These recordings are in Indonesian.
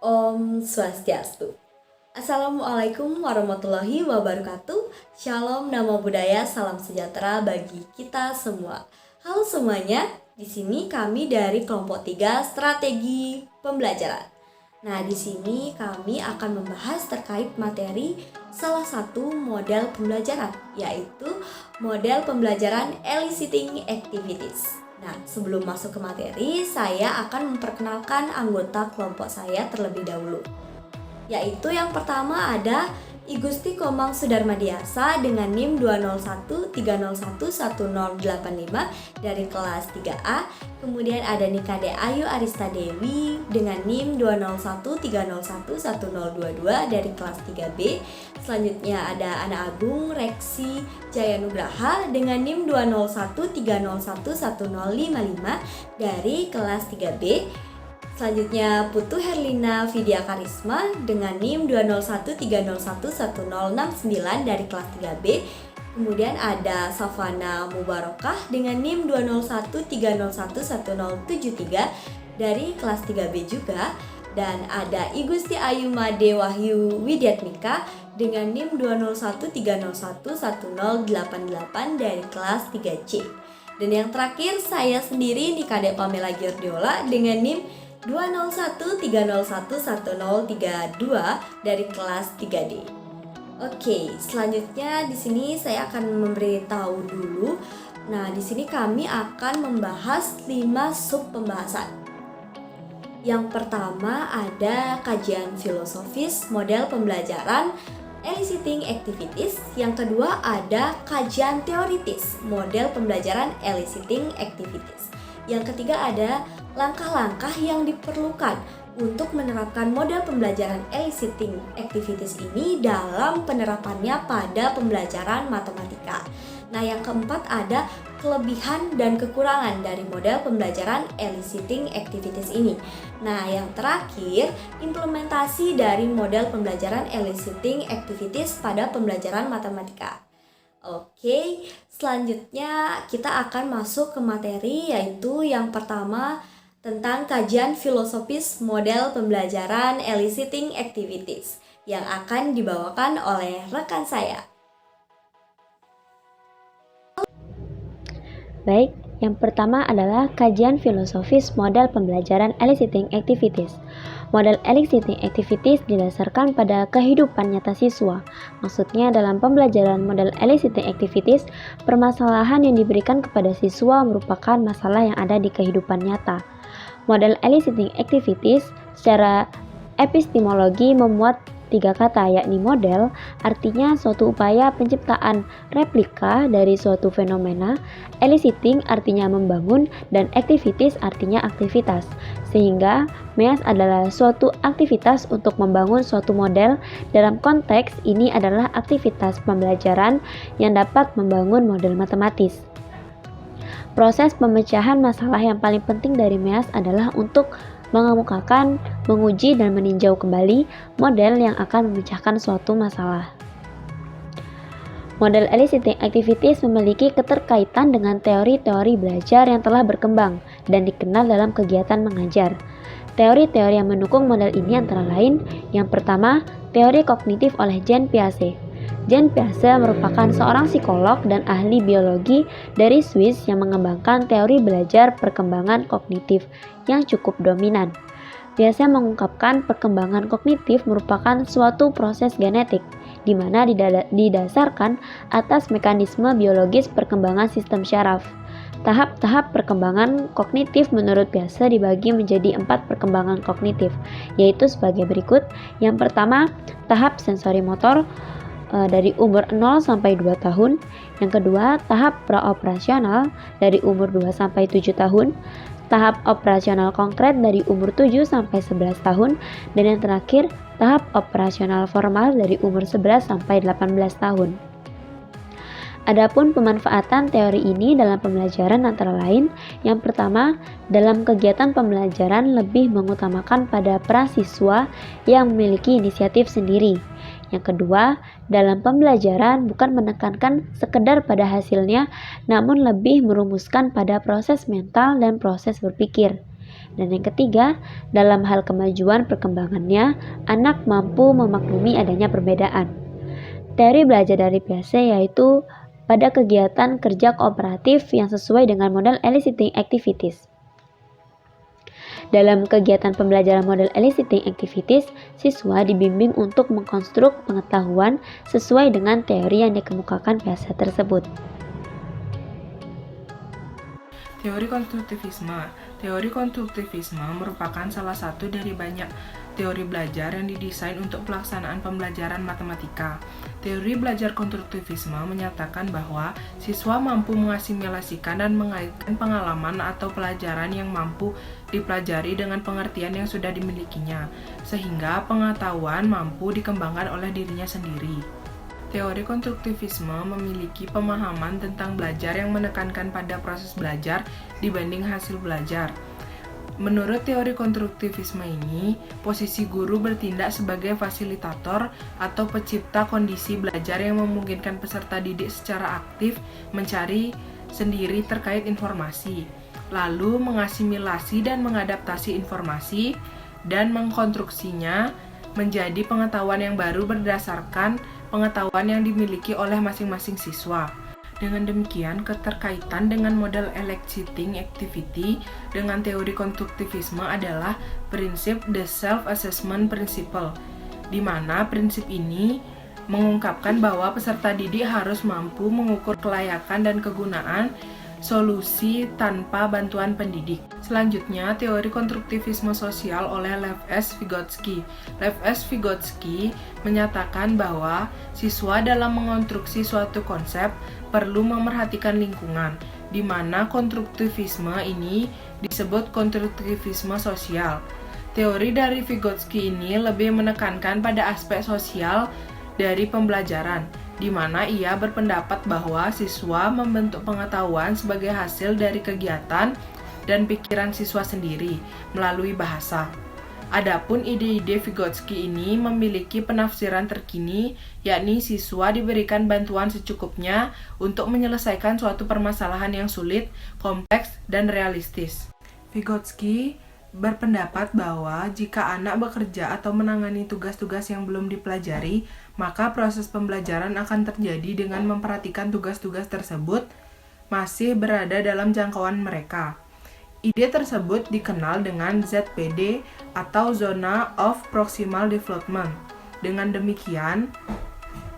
Om Swastiastu. Assalamualaikum warahmatullahi wabarakatuh. Shalom, namo buddhaya, salam sejahtera bagi kita semua. Halo semuanya, di sini kami dari kelompok 3 strategi pembelajaran. Nah, di sini kami akan membahas terkait materi salah satu model pembelajaran, yaitu model pembelajaran eliciting activities. Nah, sebelum masuk ke materi, saya akan memperkenalkan anggota kelompok saya terlebih dahulu. Yaitu yang pertama ada I Gusti Komang Sudarmadiasa dengan NIM 20130111085 dari kelas 3A. Kemudian ada Nikade Ayu Arista Dewi dengan NIM 20130111022 dari kelas 3B. Selanjutnya ada Ana Agung Reksi Jayanugraha dengan NIM 20130111055 dari kelas 3B. Selanjutnya Putu Herlina Vidya Karisma dengan NIM 20130111069 dari kelas 3B. Kemudian ada Safana Mubarokah dengan NIM 20130111073 dari kelas 3B juga. Dan ada I Gusti Ayu Made Wahyu Widyatmika dengan NIM 20130111088 dari kelas 3C. Dan yang terakhir saya sendiri Nikade Pamela Giordiola dengan NIM 20130111032 dari kelas 3D. Oke, selanjutnya di sini saya akan memberitahu dulu. Nah, di sini kami akan membahas 5 sub pembahasan. Yang pertama ada kajian filosofis model pembelajaran eliciting activities. Yang kedua ada kajian teoritis model pembelajaran eliciting activities. Yang ketiga ada langkah-langkah yang diperlukan untuk menerapkan model pembelajaran eliciting activities ini dalam penerapannya pada pembelajaran matematika. Nah, yang keempat ada kelebihan dan kekurangan dari model pembelajaran eliciting activities ini. Nah, yang terakhir, implementasi dari model pembelajaran eliciting activities pada pembelajaran matematika. Oke, selanjutnya kita akan masuk ke materi, yaitu yang pertama tentang kajian filosofis model pembelajaran eliciting activities yang akan dibawakan oleh rekan saya. Baik, yang pertama adalah kajian filosofis model pembelajaran eliciting activities. Model eliciting activities didasarkan pada kehidupan nyata siswa. Maksudnya dalam pembelajaran model eliciting activities, permasalahan yang diberikan kepada siswa merupakan masalah yang ada di kehidupan nyata. Model eliciting activities secara epistemologi memuat 3 kata, yakni model, artinya suatu upaya penciptaan replika dari suatu fenomena, eliciting artinya membangun, dan activities artinya aktivitas. Sehingga MEAS adalah suatu aktivitas untuk membangun suatu model. Dalam konteks ini adalah aktivitas pembelajaran yang dapat membangun model matematis. Proses pemecahan masalah yang paling penting dari MEAS adalah untuk mengemukakan, menguji, dan meninjau kembali model yang akan memecahkan suatu masalah. Model eliciting activities memiliki keterkaitan dengan teori-teori belajar yang telah berkembang dan dikenal dalam kegiatan mengajar. Teori-teori yang mendukung model ini antara lain, yang pertama, teori kognitif oleh Jean Piaget. Jean Piaget merupakan seorang psikolog dan ahli biologi dari Swiss yang mengembangkan teori belajar perkembangan kognitif yang cukup dominan. Piaget mengungkapkan perkembangan kognitif merupakan suatu proses genetik, di mana didasarkan atas mekanisme biologis perkembangan sistem syaraf. Tahap-tahap perkembangan kognitif menurut Piaget dibagi menjadi 4 perkembangan kognitif, yaitu sebagai berikut. Yang pertama, tahap sensori motor dari umur 0 sampai 2 tahun. Yang kedua, tahap praoperasional dari umur 2 sampai 7 tahun. Tahap operasional konkret dari umur 7 sampai 11 tahun. Dan yang terakhir, tahap operasional formal dari umur 11 sampai 18 tahun. Adapun pemanfaatan teori ini dalam pembelajaran antara lain, yang pertama, dalam kegiatan pembelajaran lebih mengutamakan pada peran siswa yang memiliki inisiatif sendiri. Yang kedua, dalam pembelajaran bukan menekankan sekedar pada hasilnya, namun lebih merumuskan pada proses mental dan proses berpikir. Dan yang ketiga, dalam hal kemajuan perkembangannya, anak mampu memaklumi adanya perbedaan. Teori belajar dari PSC yaitu pada kegiatan kerja kooperatif yang sesuai dengan model eliciting activities. Dalam kegiatan pembelajaran model eliciting activities, siswa dibimbing untuk mengkonstruk pengetahuan sesuai dengan teori yang dikemukakan PSC tersebut. Teori konstruktivisme. Teori konstruktivisme merupakan salah satu dari banyak teori belajar yang didesain untuk pelaksanaan pembelajaran matematika. Teori belajar konstruktivisme menyatakan bahwa siswa mampu mengasimilasikan dan mengaitkan pengalaman atau pelajaran yang mampu dipelajari dengan pengertian yang sudah dimilikinya, sehingga pengetahuan mampu dikembangkan oleh dirinya sendiri. Teori konstruktivisme memiliki pemahaman tentang belajar yang menekankan pada proses belajar dibanding hasil belajar. Menurut teori konstruktivisme ini, posisi guru bertindak sebagai fasilitator atau pencipta kondisi belajar yang memungkinkan peserta didik secara aktif mencari sendiri terkait informasi, lalu mengasimilasi dan mengadaptasi informasi, dan mengkonstruksinya menjadi pengetahuan yang baru berdasarkan pengetahuan yang dimiliki oleh masing-masing siswa. Dengan demikian, keterkaitan dengan model eliciting activity dengan teori konstruktivisme adalah prinsip the self-assessment principle, di mana prinsip ini mengungkapkan bahwa peserta didik harus mampu mengukur kelayakan dan kegunaan solusi tanpa bantuan pendidik. Selanjutnya, teori konstruktivisme sosial oleh Lev S. Vygotsky. Lev S. Vygotsky menyatakan bahwa siswa dalam mengonstruksi suatu konsep perlu memerhatikan lingkungan, di mana konstruktivisme ini disebut konstruktivisme sosial. Teori dari Vygotsky ini lebih menekankan pada aspek sosial dari pembelajaran, di mana ia berpendapat bahwa siswa membentuk pengetahuan sebagai hasil dari kegiatan dan pikiran siswa sendiri melalui bahasa. Adapun ide-ide Vygotsky ini memiliki penafsiran terkini, yakni siswa diberikan bantuan secukupnya untuk menyelesaikan suatu permasalahan yang sulit, kompleks, dan realistis. Vygotsky berpendapat bahwa jika anak bekerja atau menangani tugas-tugas yang belum dipelajari, maka proses pembelajaran akan terjadi dengan memperhatikan tugas-tugas tersebut masih berada dalam jangkauan mereka. Ide tersebut dikenal dengan ZPD atau Zona of Proximal Development. Dengan demikian,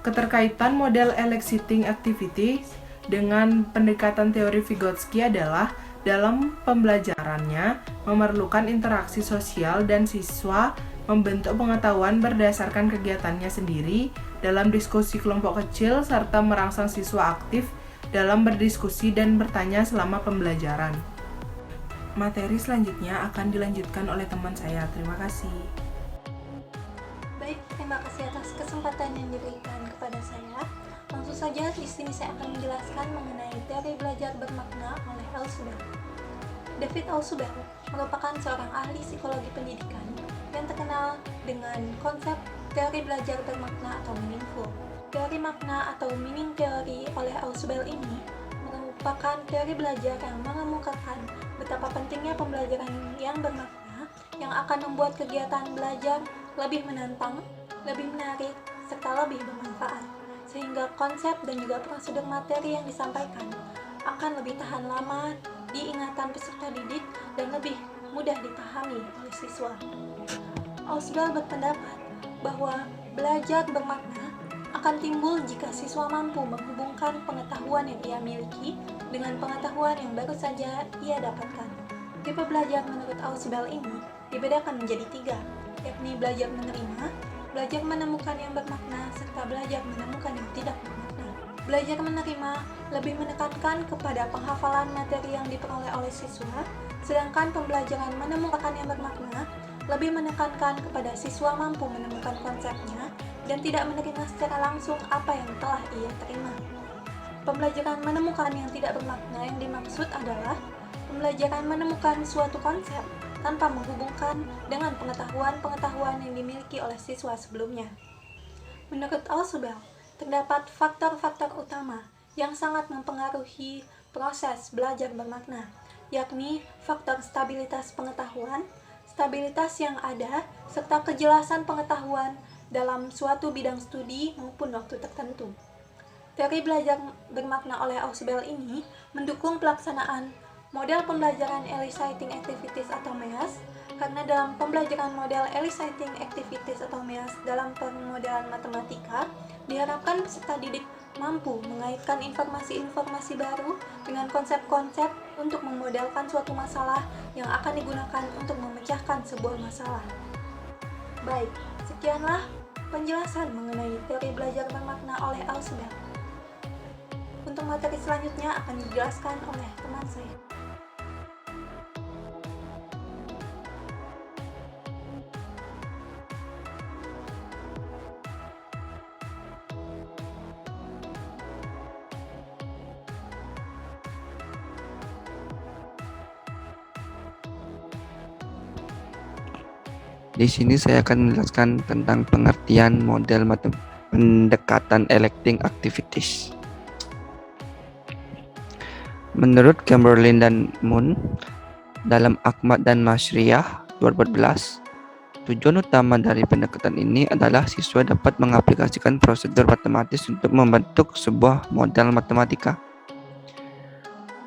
keterkaitan model eliciting activity dengan pendekatan teori Vygotsky adalah dalam pembelajarannya memerlukan interaksi sosial dan siswa membentuk pengetahuan berdasarkan kegiatannya sendiri dalam diskusi kelompok kecil serta merangsang siswa aktif dalam berdiskusi dan bertanya selama pembelajaran. Materi selanjutnya akan dilanjutkan oleh teman saya. Terima kasih. Baik, terima kasih atas kesempatan yang diberikan kepada saya. Langsung saja di sini saya akan menjelaskan mengenai teori belajar bermakna oleh Alsubel. David Alsubel merupakan seorang ahli psikologi pendidikan yang terkenal dengan konsep teori belajar bermakna atau meaningful. Teori makna atau meaning theory oleh Alsubel ini merupakan teori belajar yang mengemukakan betapa pentingnya pembelajaran yang bermakna yang akan membuat kegiatan belajar lebih menantang, lebih menarik, serta lebih bermanfaat, sehingga konsep dan juga prosedur materi yang disampaikan akan lebih tahan lama di ingatan peserta didik dan lebih mudah dipahami oleh siswa. Ausubel berpendapat bahwa belajar bermakna akan timbul jika siswa mampu menghubungkan pengetahuan yang ia miliki dengan pengetahuan yang baru saja ia dapatkan. Tipe belajar menurut Ausubel ini dibedakan menjadi 3, yakni belajar menerima, belajar menemukan yang bermakna, serta belajar menemukan yang tidak bermakna. Belajar menerima lebih menekankan kepada penghafalan materi yang diperoleh oleh siswa, sedangkan pembelajaran menemukan yang bermakna lebih menekankan kepada siswa mampu menemukan konsepnya dan tidak menerima secara langsung apa yang telah ia terima. Pembelajaran menemukan yang tidak bermakna yang dimaksud adalah pembelajaran menemukan suatu konsep tanpa menghubungkan dengan pengetahuan-pengetahuan yang dimiliki oleh siswa sebelumnya. Menurut Ausubel, terdapat faktor-faktor utama yang sangat mempengaruhi proses belajar bermakna. yakni faktor stabilitas pengetahuan, stabilitas yang ada, serta kejelasan pengetahuan dalam suatu bidang studi maupun waktu tertentu. Teori belajar bermakna oleh Ausubel ini mendukung pelaksanaan model pembelajaran eliciting activities atau MEAS, karena dalam pembelajaran model eliciting activities atau MEAS dalam pemodelan matematika, diharapkan peserta didik mampu mengaitkan informasi-informasi baru dengan konsep-konsep untuk memodelkan suatu masalah yang akan digunakan untuk memecahkan sebuah masalah. Baik, sekianlah penjelasan mengenai teori belajar bermakna oleh Ausubel. Untuk materi selanjutnya akan dijelaskan oleh teman saya. Di sini saya akan menjelaskan tentang pengertian model pendekatan electing activities. Menurut Chamberlain dan Moon dalam Ahmad dan Mashriyah 2014, tujuan utama dari pendekatan ini adalah siswa dapat mengaplikasikan prosedur matematis untuk membentuk sebuah model matematika.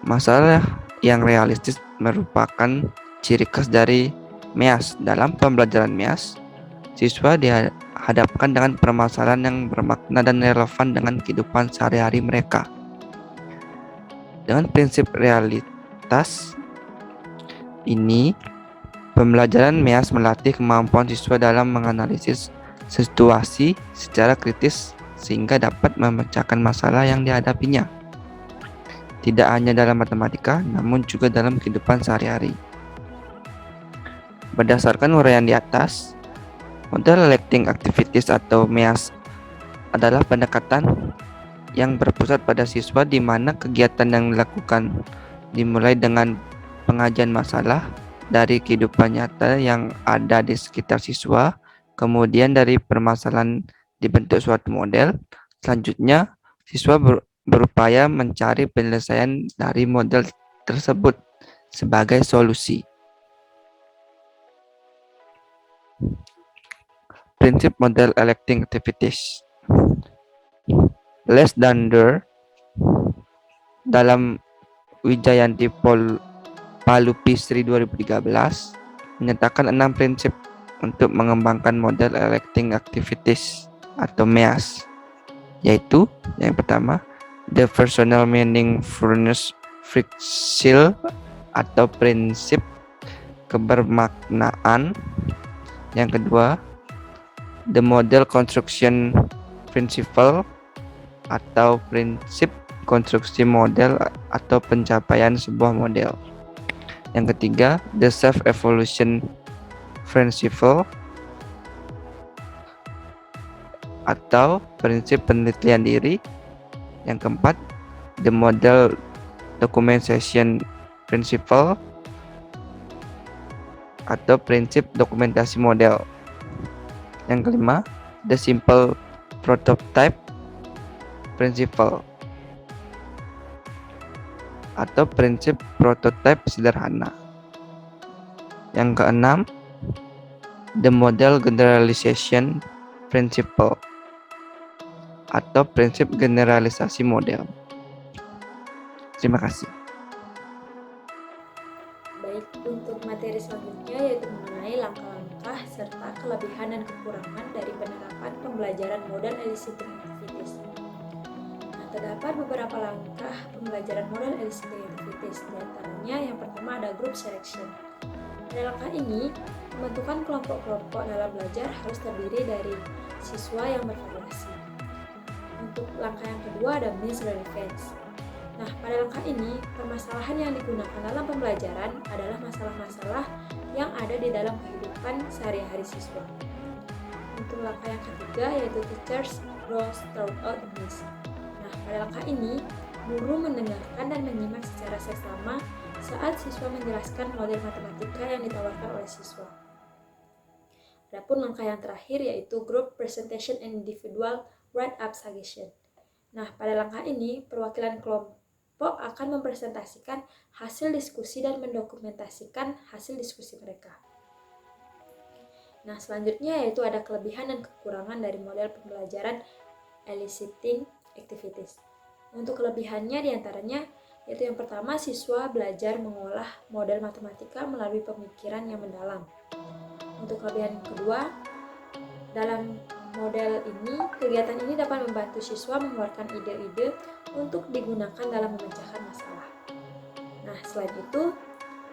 Masalah yang realistis merupakan ciri khas dari MEAS. Dalam pembelajaran MEAS, siswa dihadapkan dengan permasalahan yang bermakna dan relevan dengan kehidupan sehari-hari mereka. Dengan prinsip realitas ini, pembelajaran MEAS melatih kemampuan siswa dalam menganalisis situasi secara kritis sehingga dapat memecahkan masalah yang dihadapinya. Tidak hanya dalam matematika, namun juga dalam kehidupan sehari-hari. Berdasarkan uraian di atas, model electing activities atau MEAS adalah pendekatan yang berpusat pada siswa di mana kegiatan yang dilakukan dimulai dengan pengajian masalah dari kehidupan nyata yang ada di sekitar siswa, kemudian dari permasalahan dibentuk suatu model. Selanjutnya, siswa berupaya mencari penyelesaian dari model tersebut sebagai solusi. Prinsip model electing activities. Les Dander dalam Wijayanti Palupisri 2013 menyatakan 6 prinsip untuk mengembangkan model electing activities atau MEAS, yaitu yang pertama, the personal meaningfulness friction atau prinsip kebermaknaan. Yang kedua, the model construction principle atau prinsip konstruksi model atau pencapaian sebuah model. Yang ketiga, the self-evolution principle atau prinsip penelitian diri. Yang keempat, the model documentation principle atau prinsip dokumentasi model. Yang kelima, the simple prototype principle atau prinsip prototipe sederhana. Yang keenam, the model generalization principle atau prinsip generalisasi model. Terima kasih. Baik, untuk materi selanjutnya yaitu mengenai langkah-langkah serta kelebihan dan kekurangan dari penerapan pembelajaran model eliciting activities. Nah, terdapat beberapa langkah pembelajaran model eliciting activities, di antaranya yang pertama ada group selection. Pada langkah ini, pembentukan kelompok-kelompok dalam belajar harus terdiri dari siswa yang bervariasi. Untuk langkah yang kedua ada means relevance. Nah, pada langkah ini, permasalahan yang digunakan dalam pembelajaran adalah masalah-masalah yang ada di dalam kehidupan sehari-hari siswa. Untuk langkah yang ketiga yaitu teachers roles throughout the means. Nah, pada langkah ini, guru mendengarkan dan menyimak secara seksama saat siswa menjelaskan model matematika yang ditawarkan oleh siswa. Adapun langkah yang terakhir yaitu group presentation and individual write-up suggestion. Nah, pada langkah ini, perwakilan kelompok kelompok akan mempresentasikan hasil diskusi dan mendokumentasikan hasil diskusi mereka. Nah, selanjutnya yaitu ada kelebihan dan kekurangan dari model pembelajaran eliciting activities. Untuk kelebihannya diantaranya yaitu yang pertama, siswa belajar mengolah model matematika melalui pemikiran yang mendalam. Untuk kelebihan kedua, dalam model ini, kegiatan ini dapat membantu siswa mengeluarkan ide-ide untuk digunakan dalam memecahkan masalah. Nah, selain itu,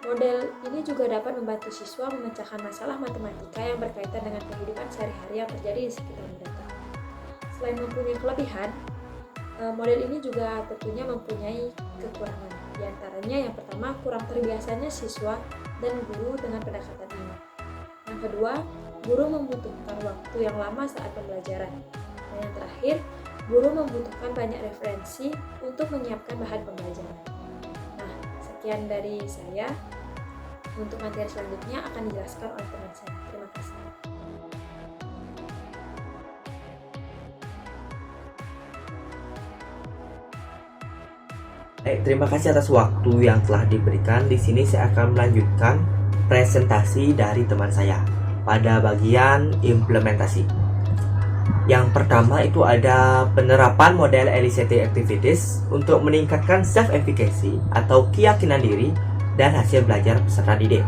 model ini juga dapat membantu siswa memecahkan masalah matematika yang berkaitan dengan kehidupan sehari-hari yang terjadi di sekitar mereka. Selain mempunyai kelebihan, model ini juga tentunya mempunyai kekurangan. Di antaranya yang pertama, kurang terbiasanya siswa dan guru dengan pendekatan ini. Yang kedua, guru membutuhkan waktu yang lama saat pembelajaran. Dan yang terakhir, guru membutuhkan banyak referensi untuk menyiapkan bahan pembelajaran. Nah, sekian dari saya. Untuk materi selanjutnya akan dijelaskan oleh teman saya. Terima kasih. Terima kasih atas waktu yang telah diberikan. Di sini saya akan melanjutkan presentasi dari teman saya pada bagian implementasi. Yang pertama itu ada penerapan model eliciting activities untuk meningkatkan self-efficacy atau keyakinan diri dan hasil belajar peserta didik.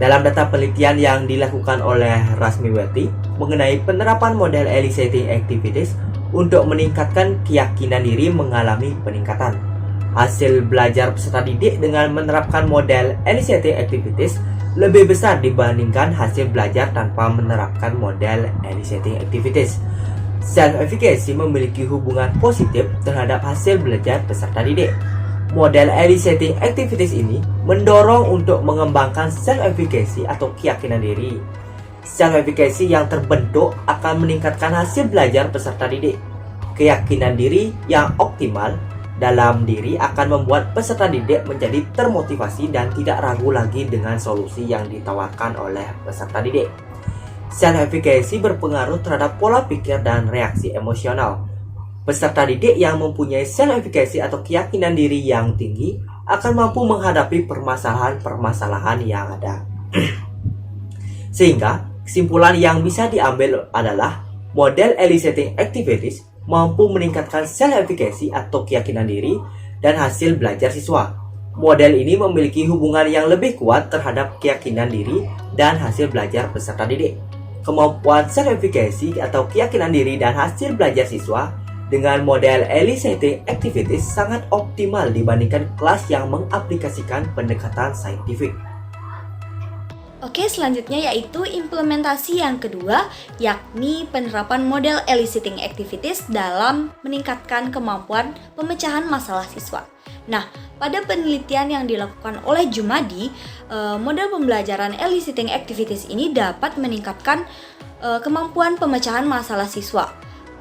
Dalam data penelitian yang dilakukan oleh Rasmiwati mengenai penerapan model eliciting activities untuk meningkatkan keyakinan diri mengalami peningkatan. Hasil belajar peserta didik dengan menerapkan model eliciting activities lebih besar dibandingkan hasil belajar tanpa menerapkan model eliciting activities. Self-efficacy memiliki hubungan positif terhadap hasil belajar peserta didik. Model eliciting activities ini mendorong untuk mengembangkan self-efficacy atau keyakinan diri. Self-efficacy yang terbentuk akan meningkatkan hasil belajar peserta didik. Keyakinan diri yang optimal dalam diri akan membuat peserta didik menjadi termotivasi dan tidak ragu lagi dengan solusi yang ditawarkan oleh peserta didik. Self-efficacy berpengaruh terhadap pola pikir dan reaksi emosional. Peserta didik yang mempunyai self-efficacy atau keyakinan diri yang tinggi akan mampu menghadapi permasalahan-permasalahan yang ada. Sehingga, kesimpulan yang bisa diambil adalah model eliciting activities mampu meningkatkan self-efficacy atau keyakinan diri dan hasil belajar siswa. Model ini memiliki hubungan yang lebih kuat terhadap keyakinan diri dan hasil belajar peserta didik. Kemampuan self-efficacy atau keyakinan diri dan hasil belajar siswa dengan model eliciting activities sangat optimal dibandingkan kelas yang mengaplikasikan pendekatan saintifik. Oke, selanjutnya yaitu implementasi yang kedua, yakni penerapan model eliciting activities dalam meningkatkan kemampuan pemecahan masalah siswa. Nah, pada penelitian yang dilakukan oleh Jumadi, model pembelajaran eliciting activities ini dapat meningkatkan kemampuan pemecahan masalah siswa.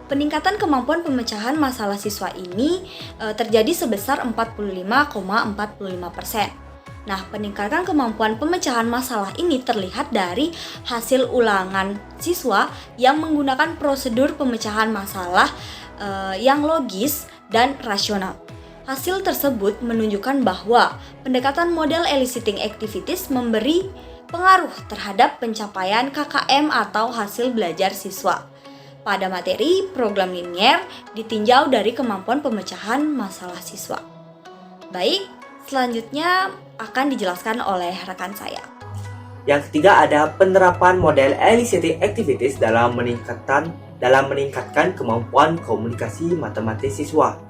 Peningkatan kemampuan pemecahan masalah siswa ini terjadi sebesar 45,45%. Nah, peningkatan kemampuan pemecahan masalah ini terlihat dari hasil ulangan siswa yang menggunakan prosedur pemecahan masalah yang logis dan rasional. Hasil tersebut menunjukkan bahwa pendekatan model eliciting activities memberi pengaruh terhadap pencapaian KKM atau hasil belajar siswa. Pada materi program linier ditinjau dari kemampuan pemecahan masalah siswa. Baik, selanjutnya akan dijelaskan oleh rekan saya. Yang ketiga ada penerapan model eliciting activities dalam meningkatkan kemampuan komunikasi matematis siswa.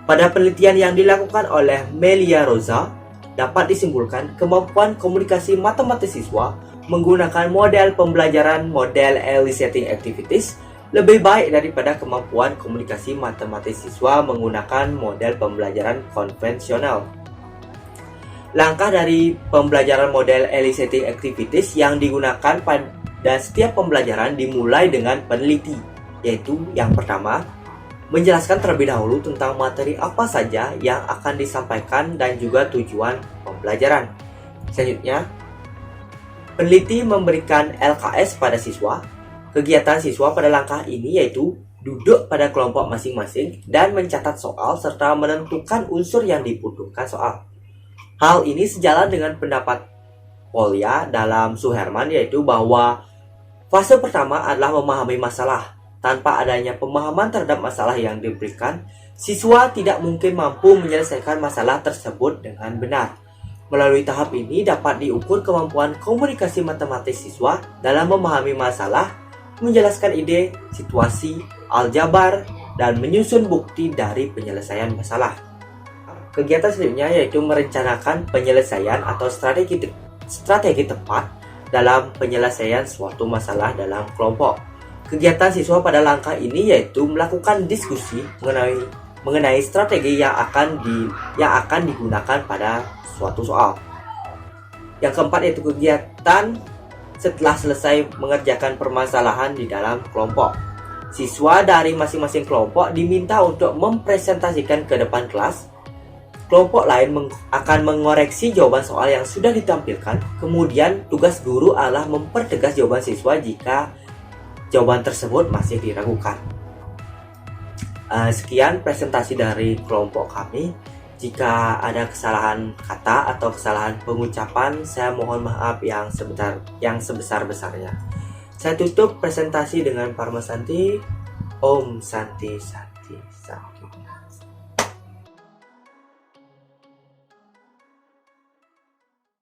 Pada penelitian yang dilakukan oleh Melia Rosa, dapat disimpulkan kemampuan komunikasi matematis siswa menggunakan model pembelajaran model eliciting activities lebih baik daripada kemampuan komunikasi matematis siswa menggunakan model pembelajaran konvensional. Langkah dari pembelajaran model eliciting activities yang digunakan pada setiap pembelajaran dimulai dengan peneliti, yaitu yang pertama, menjelaskan terlebih dahulu tentang materi apa saja yang akan disampaikan dan juga tujuan pembelajaran. Selanjutnya, peneliti memberikan LKS pada siswa. Kegiatan siswa pada langkah ini yaitu duduk pada kelompok masing-masing dan mencatat soal serta menentukan unsur yang dibutuhkan soal. Hal ini sejalan dengan pendapat Polya dalam Suherman, yaitu bahwa fase pertama adalah memahami masalah. Tanpa adanya pemahaman terhadap masalah yang diberikan, siswa tidak mungkin mampu menyelesaikan masalah tersebut dengan benar. Melalui tahap ini dapat diukur kemampuan komunikasi matematis siswa dalam memahami masalah, menjelaskan ide, situasi, aljabar, dan menyusun bukti dari penyelesaian masalah. Kegiatan selanjutnya yaitu merencanakan penyelesaian atau strategi tepat dalam penyelesaian suatu masalah dalam kelompok. Kegiatan siswa pada langkah ini yaitu melakukan diskusi mengenai strategi yang akan digunakan pada suatu soal. Yang keempat yaitu kegiatan setelah selesai mengerjakan permasalahan di dalam kelompok. Siswa dari masing-masing kelompok diminta untuk mempresentasikan ke depan kelas. Kelompok lain akan mengoreksi jawaban soal yang sudah ditampilkan. Kemudian tugas guru adalah mempertegas jawaban siswa jika jawaban tersebut masih diragukan. Sekian presentasi dari kelompok kami. Jika ada kesalahan kata atau kesalahan pengucapan, saya mohon maaf yang sebesar-besarnya. Saya tutup presentasi dengan Parma Santi. Om Santi Santi Santi.